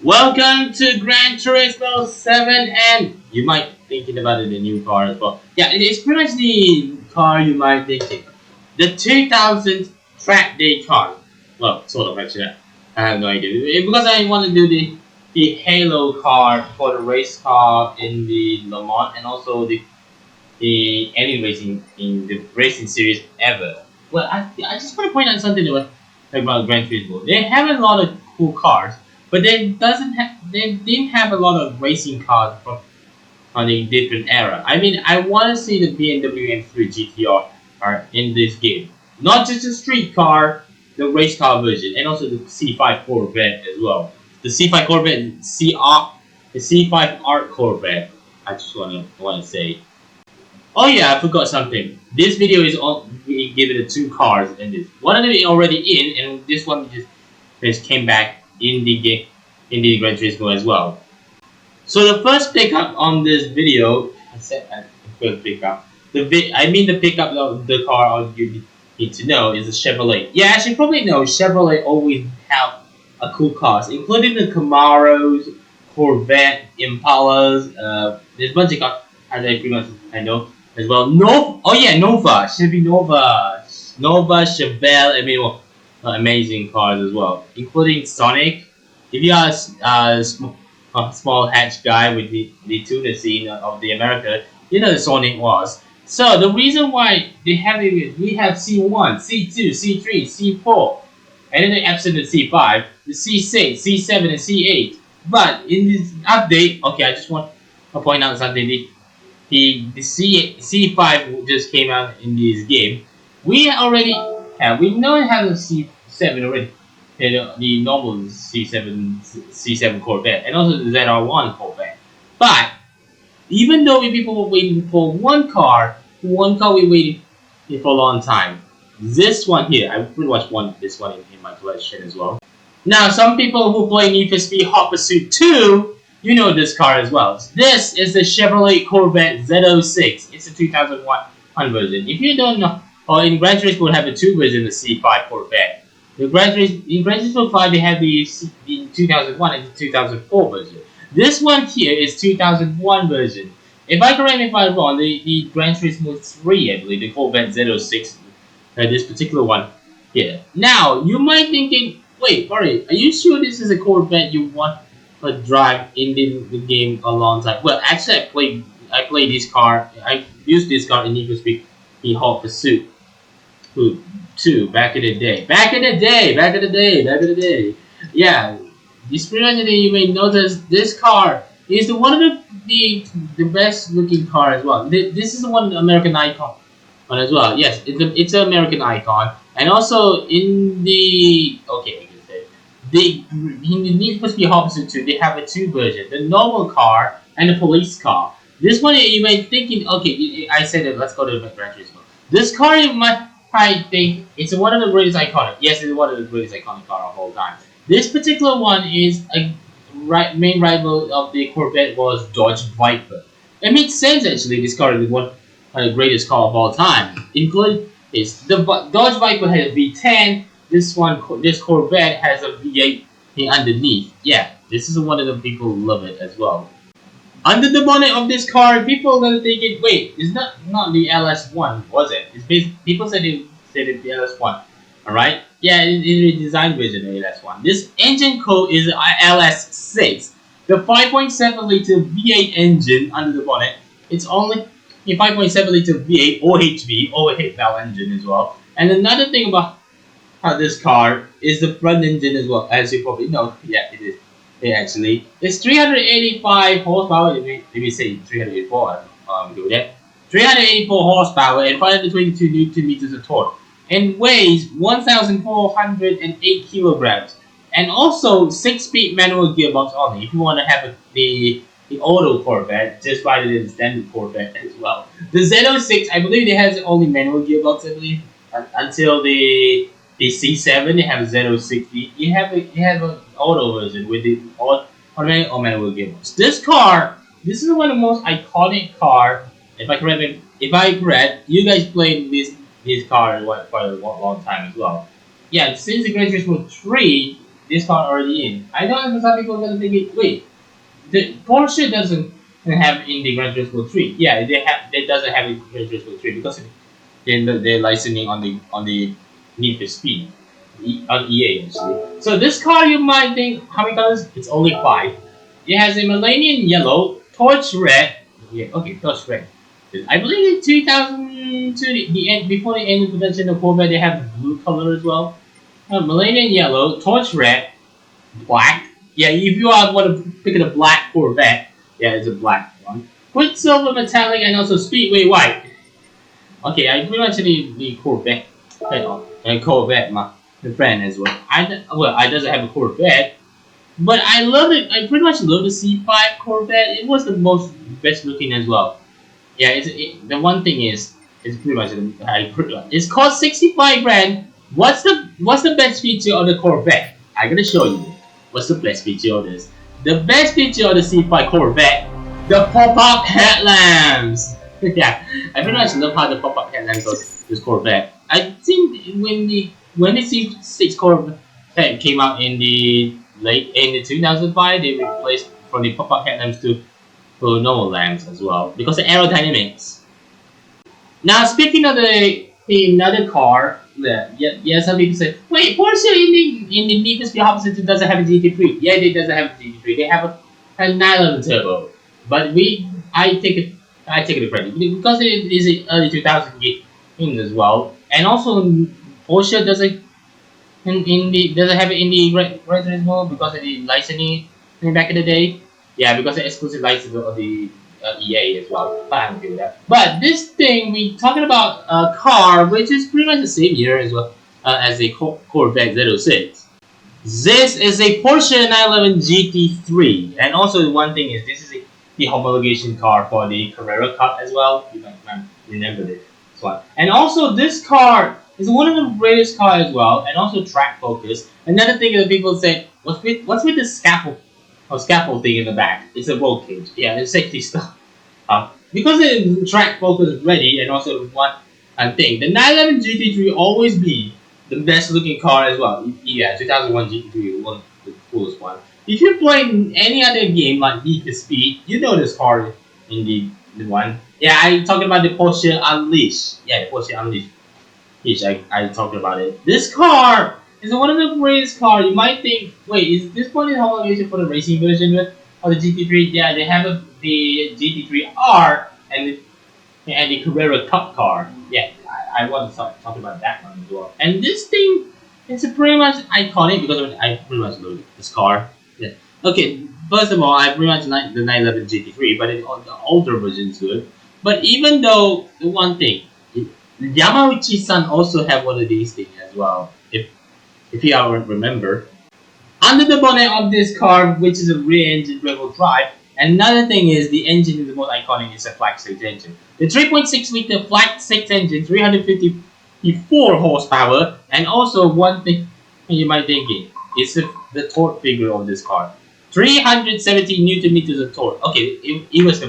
Welcome to Gran Turismo 7, and you might thinking about it, a new car as well. Yeah, it's pretty much the car you might thinking. The 2000 track day car. Well, sort of actually. I have no idea. Because I want to do the Halo car for the race car in the Le Mans and also the any racing in the racing series ever. Well, I just want to point out something about Gran Turismo. They have a lot of cool cars, but they didn't have a lot of racing cars from on a different era. I mean, I want to see the BMW M3 GT3 R in this game, not just the street car, the race car version, and also the C5 Corvette as well. The C5 Corvette the C5 Art Corvette. I just want to say. Oh yeah, I forgot something. This video is on we give it two cars in this. One of them is already in, and this one just came back in the game in the Gran Turismo as well. So the first pickup on this video, I said first pickup. The pickup of the car all you need to know is a Chevrolet. Yeah, as you probably know, Chevrolet always have a cool cars, including the Camaros, Corvette, Impalas. There's a bunch of cars I know as well. Nova. Should be Nova. Nova, Chevelle. I mean, well, amazing cars as well, including Sonic. If you are a small hatch guy with the tuna scene of the America, you know the Sonic was. So the reason why we have C1, C2, C3, C4, and then the absent of C5, the C6, C7, and C8. But in this update, okay, I just want to point out something. The C5 just came out in this game. We know we have the C7 already. The normal C7 Corvette and also the ZR1 Corvette. But even though people were waiting for one car we waited for a long time. This one here, I pretty much want this one in my collection as well. Now, some people who play Need for Speed Hot Pursuit 2, you know this car as well. This is the Chevrolet Corvette Z06. It's a 2001 version. If you don't know, or in Gran Turismo we have a two version of the C5 Corvette. In Gran Turismo 5 they have the 2001 and the 2004 version. This one here is 2001 version. If I'm wrong, the Gran Turismo 3, I believe, the Corvette Z06, this particular one here. Now, you might thinking, wait, Barry, are you sure this is a Corvette you want to drive in the game a long time? Well, actually, I played this car. I used this car in Need for Speed in Hot Pursuit 2 back in the day. Yeah, this pretty you may notice this car is one of the best looking car as well. This is one American icon as well. Yes, it's an American icon, and also in the in the Need for Speed Hot Pursuit 2 they have a two version: the normal car and the police car. This one you may thinking, okay, I said it. Let's go to the Gran Turismo. This car you might think it's one of the greatest iconic. Yes, it's one of the greatest iconic car of all time. This particular one is a main rival of the Corvette was Dodge Viper. It makes sense actually. This car is one of the greatest car of all time. Including the Dodge Viper has a V10. This Corvette has a V8 underneath. Yeah, this is one of the people who love it as well. Under the bonnet of this car, people are gonna think it. Wait, it's not the LS1, was it? People said it's the LS1. All right. Yeah, it's a design version of LS1. This engine code is LS6. The 5.7 liter V8 engine under the bonnet. It's only a 5.7 liter V8 OHV, overhead valve engine as well. And another thing about this car is the front engine as well, as you probably know. Yeah, it is. Actually, it's 385 horsepower. Let me say 384. Do that. 384 horsepower and 522 Newton meters of torque, and weighs 1,408 kilograms. And also 6-speed manual gearbox only. If you want to have the auto Corvette, just rather than the standard Corvette as well. The Z06, I believe it has only manual gearbox. I believe until the C7 they have a Z06. You have an auto version with the automatic or manual gearbox. This is one of the most iconic car. If I correct, you guys played this car for a long time as well. Yeah, since the Gran Turismo 3, this car already in. I know some people are gonna think, wait, the Porsche doesn't have in the Gran Turismo 3. Yeah, they doesn't have in Gran Turismo 3 because they're licensing on the Need for Speed on EA actually. So this car you might think how many colors? It's only 5. It has a Millennium Yellow, Torch Red. Yeah, okay, Torch Red. I believe in 2002, the end before the end of production of Corvette, they have blue color as well. Millennium Yellow, Torch Red, Black. Yeah, if you want to pick a black Corvette, yeah, it's a black one. Quicksilver Metallic and also Speedway White. Okay, I pretty much need the Corvette. And Corvette, my friend as well. I doesn't have a Corvette, but I love it. I pretty much love the C5 Corvette. It was the most best looking as well. Yeah, the one thing is, it's pretty much it's called 65 grand. What's the best feature of the Corvette? I'm gonna show you. What's the best feature of this? The best feature of the C5 Corvette, the pop-up headlamps. Yeah, I pretty much love how the pop-up headlamps goes this Corvette. I think when the C6 Corvette came out in the 2005, they replaced from the pop-up headlamps to normal lamps as well because of aerodynamics. Now speaking of another car, yeah, some people say, wait, Porsche in the Need for Speed Hobson doesn't have a GT3. Yeah, they doesn't have a GT3. They have a 911 turbo, but I take it for granted because it is an early 2000 game as well, and also Porsche doesn't have it in the Gran Turismo because of the licensing back in the day. Yeah, because the exclusive license of the EA as well. But I don't do that. But this thing we talking about a car which is pretty much the same year as well as the Corvette Z06. This is a Porsche 911 GT3, and also one thing is this is the homologation car for the Carrera Cup as well. You might remember this one. And also this car is one of the greatest cars as well, and also track focus. Another thing that people say, what's with the scaffold thing in the back? It's a roll cage. Yeah, it's safety stuff. Because the track focus is ready, and also one thing, the 911 GT3 always be the best looking car as well. Yeah, 2001 GT3 was the coolest one. If you play any other game like Need for Speed, you know this car in the one. Yeah, I talking about the Porsche Unleashed. Yeah, the Porsche Unleashed. I talked about it. This car is one of the greatest cars. You might think, wait, is this one in homologation for the racing version of the GT3? Yeah, they have the GT3 R and the Carrera Cup car. Yeah, I want to talk about that one as well. And this thing is pretty much iconic because I pretty much love this car. Yeah. Okay, first of all, I pretty much like the 911 GT3, but the older version is good. But even though the one thing, Yamauchi-san also have one of these things as well. If you all remember, under the bonnet of this car, which is a rear engine rear-wheel drive. Another thing is the engine is the most iconic. It's a flat 6 engine. The 3.6 liter flat 6 engine, 354 horsepower, and also one thing you might thinking is the torque figure of this car. 370 Newton meters of torque. Okay, it was the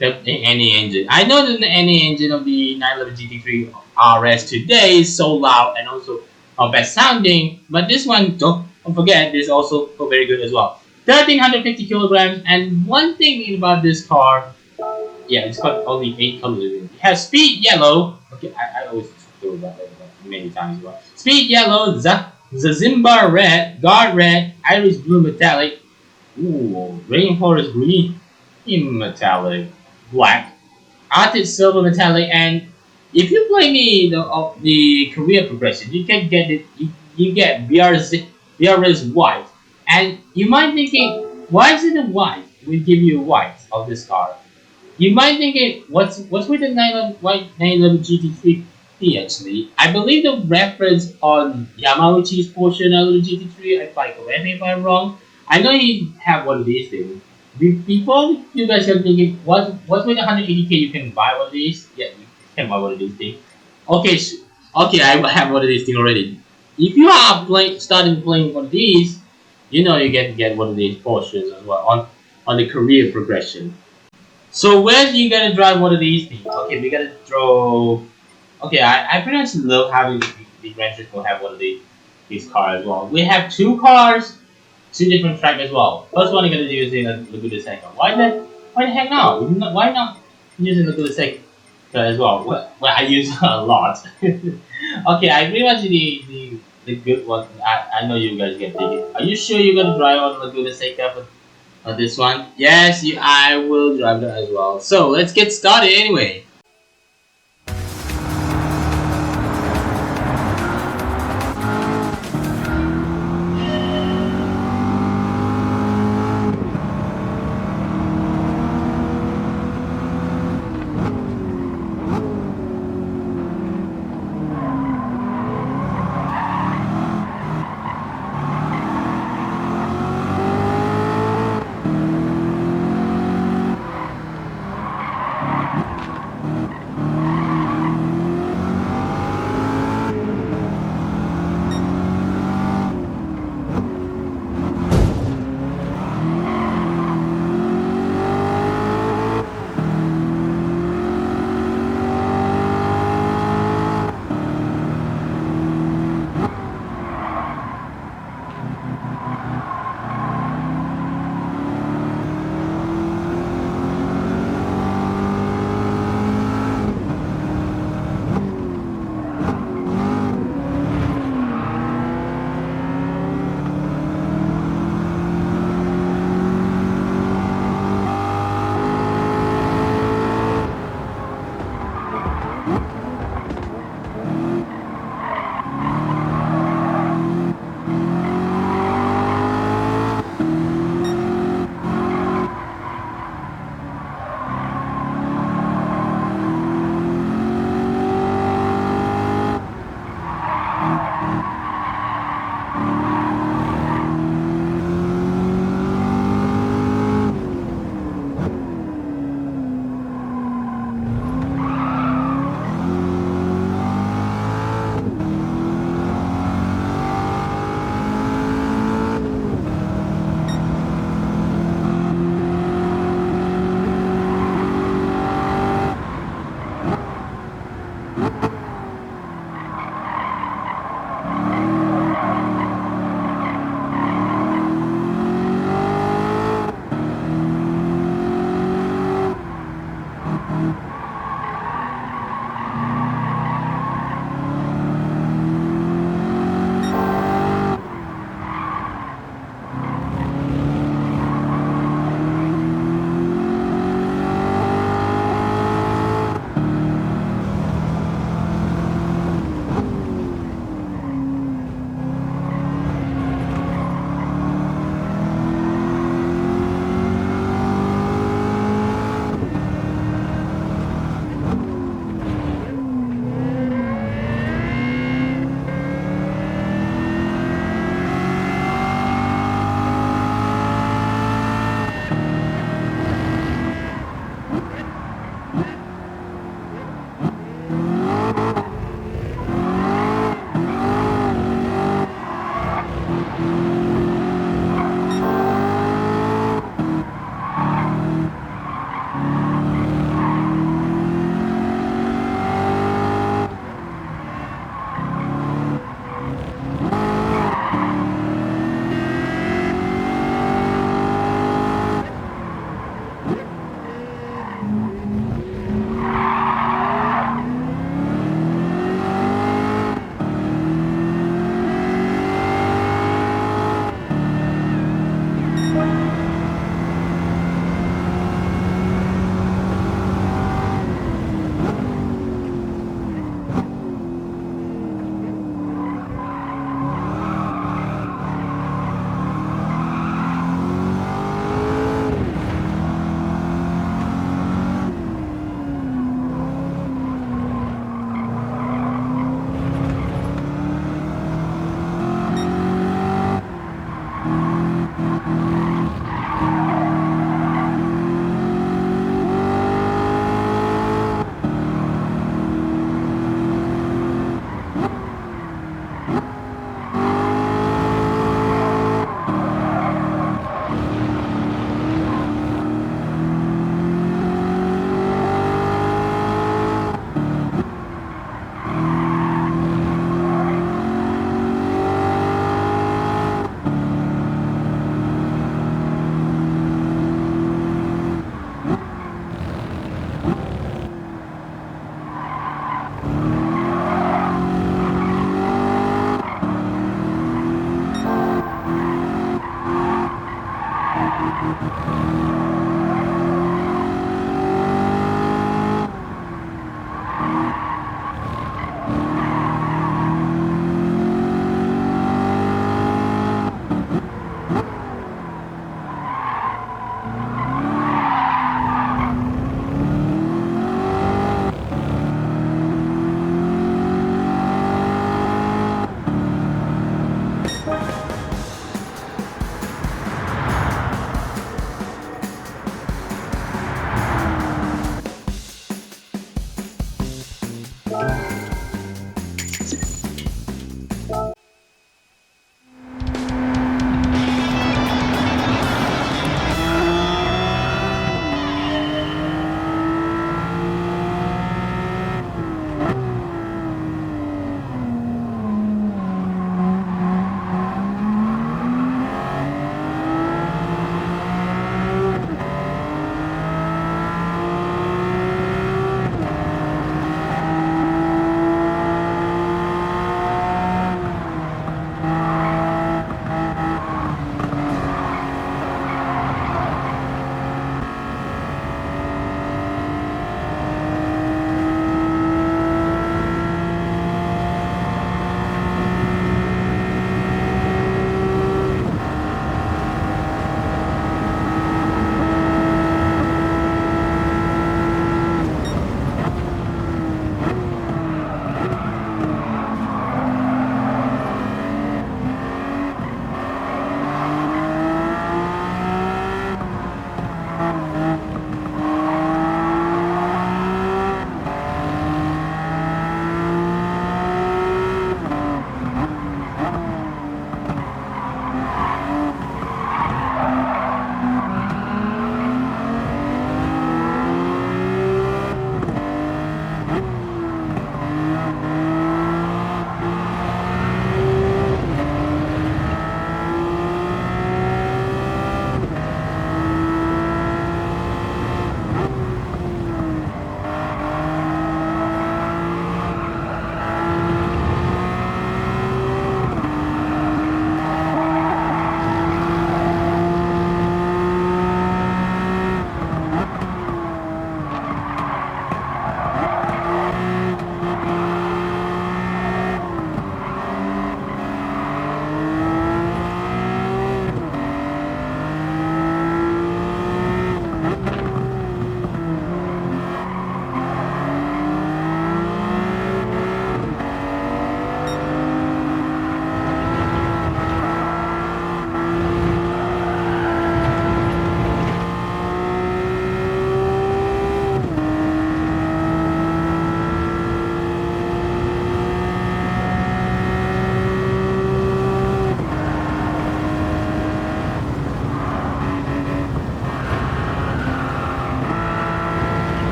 NA engine. I know that the NA engine of the 911 GT3 RS today is so loud and also best sounding, but this one don't forget this also very good as well. 1350 kilograms, and one thing about this car, yeah, it's got only 8 colors. It has Speed Yellow. Okay, I always talk about that many times as well. Speed Yellow, Zazimba Red, Guard Red, Irish Blue Metallic, Rainforest Green Metallic, Black, Arctic Silver Metallic, and if you play the career progression, you can get it. You get BRS White, and you might thinking, why is it a white? We give you a white of this car. You might thinking, what's with the 911 GT3 actually? I believe the reference on Yamauchi's Porsche 911 GT3. If I correct me if I'm wrong. I know he have one of these things. Before you guys are thinking, what's with 180k? You can buy one of these. Yeah, you can buy one of these things. Okay, I have one of these things already. If you are starting playing one of these, you know you get one of these Porsches as well on the career progression. So where you gonna drive one of these things? Okay, we gotta draw. Okay, I pretty much love having the Gran Turismo have one of these his car as well. We have two cars, two different tracks as well. First one you're gonna do is in Laguna Seca. Why the heck not? Why not using Laguna Seca as well? Well, I use it a lot. Okay, I pretty much the good one. I know you guys get thinking. Are you sure you're gonna drive on Laguna Seca for this one? Yes, I will drive that as well. So let's get started anyway.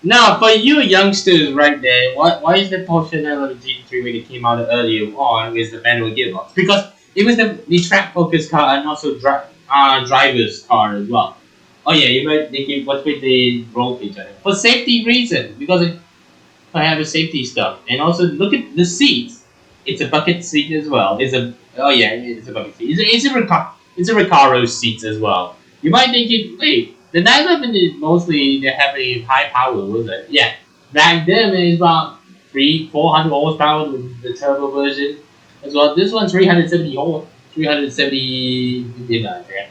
Now, for you youngsters right there, why is the Porsche 911 GT3 when it came out earlier on with the manual gearbox? Because it was the track focus car and also driver's car as well. Oh yeah, you might thinking what's with the roll cage on it for safety reason because I have a safety stuff and also look at the seats. It's a bucket seat as well. It's a bucket seat. It's a Recaro seats as well. You might think it. Wait, the 911 is mostly they have a high power, was it? Yeah, back then it is about 400 horsepower with the turbo version as well. This one 370 horse, 370.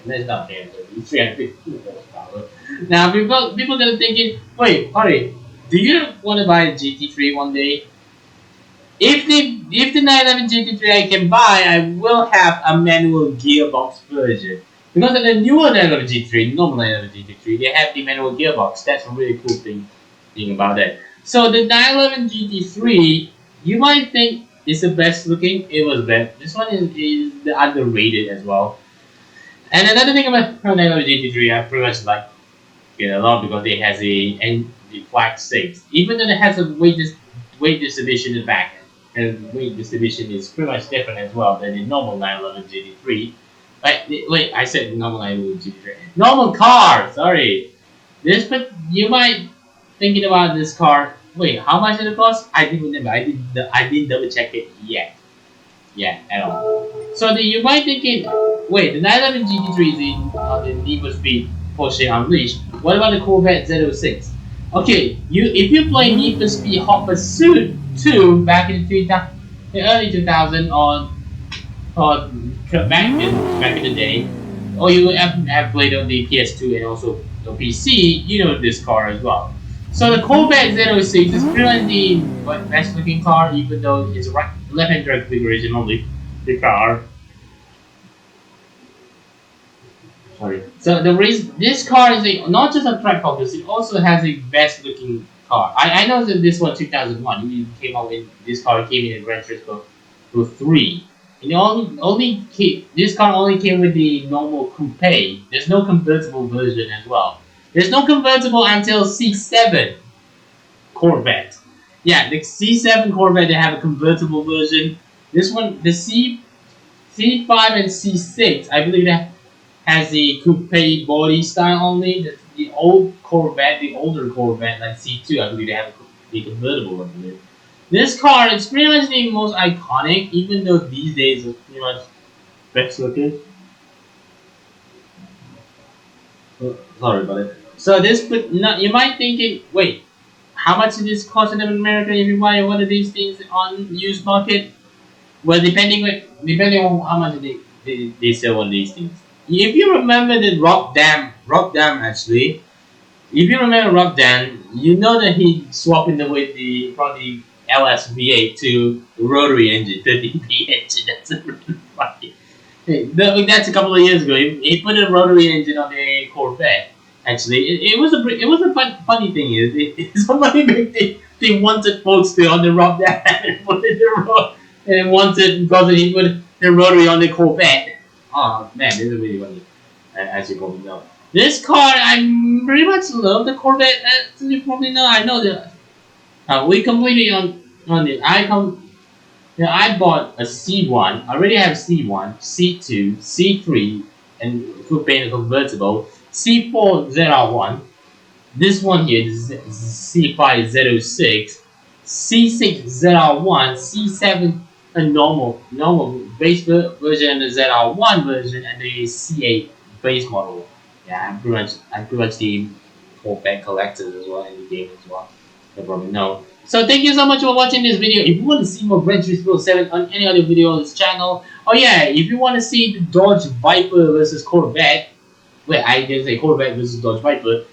That's not 370. It's 350 horsepower. Now people gonna thinking, wait, hurry. Do you want to buy a GT3 one day? If the 911 GT3 I can buy, I will have a manual gearbox version. Because of the newer 911 GT3, normal 911 GT3, they have the manual gearbox. That's a really cool thing about that. So the 911 GT3, you might think is the best looking. It was best. This one is the underrated as well. And another thing about 911 GT3, I pretty much like it a lot because it has the flag 6. Even though it has a weight distribution in the back, and weight distribution is pretty much different as well than the normal 911 GT3. Wait, I said normal 911 GT3. Normal car, sorry. But you might thinking about this car. Wait, how much did it cost? I didn't remember. I didn't double check it yet. Yeah, at all. So you might thinking, wait, the 911 GT3 is the Need for Speed Porsche Unleashed. What about the Corvette Z06? Okay, if you play Need for Speed Hot Pursuit 2 back in the early 2000 back in the day, or you have played on the PS2 and also the PC, you know this car as well. So the Corvette Z06 is pretty much the best looking car, even though it's a left-hand drive configuration only. The car. Sorry. So the reason this car is not just a track focus, it also has a best looking car. I know that this one 2001 it came out in this car came in a Gran Turismo 3. And this car only came with the normal coupe. There's no convertible version as well. There's no convertible until C7 Corvette. Yeah, the C7 Corvette they have a convertible version. This one, the C5 and C6, I believe that has the coupe body style only. The older Corvette like C2, I believe they have the convertible one. This car is pretty much the most iconic, even though these days it's pretty much best looking. Oh, sorry about it. So you might think, wait, how much does this cost in America if you buy one of these things on used market? Well, depending on how much they sell on these things. If you remember the Rock Dam actually, if you remember Rock Dam, you know that he swapped from the LS V8 to the rotary engine, 13P engine. That's really funny. That's a couple of years ago. He put a rotary engine on the Corvette. Actually, it was a funny thing is somebody they wanted folks to on the Rock Dam and put it in the road and wanted because he put the rotary on the Corvette. Oh man, this is really funny. As you probably know, this car I pretty much love the Corvette. As you probably know, I know that we completely on it. I bought a C1. I already have C1, C2, C3, and coupe and convertible. C4 ZR1. This one here is C5 Z06, C6 ZR1, C7 a normal base version, the ZR1 version, and the C8 base model. Yeah, I'm pretty much the Corvette collectors as well in the game as well. You probably know. So thank you so much for watching this video. If you want to see more Gran Turismo 7 on any other video on this channel, oh yeah, if you want to see the Dodge Viper versus Corvette, wait, I didn't say Corvette versus Dodge Viper.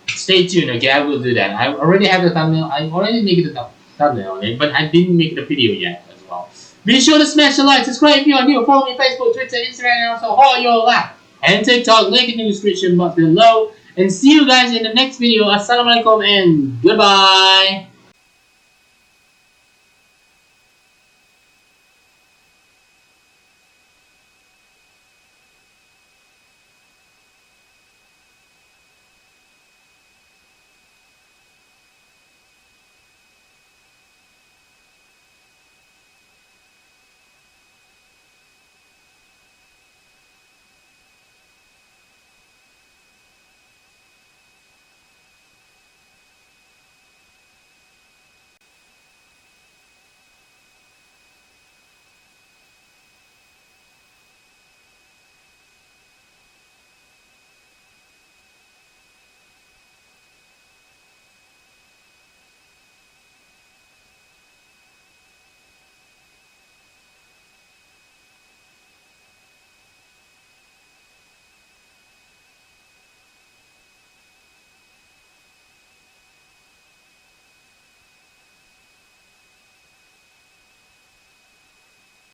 Stay tuned, okay? I will do that. I already have the thumbnail. I already made the thumbnail on it, but I didn't make the video yet as well. Be sure to smash the like, subscribe if you are new, follow me on Facebook, Twitter, Instagram, and also all your life and TikTok. Link in the description box below. And see you guys in the next video. Assalamualaikum and goodbye.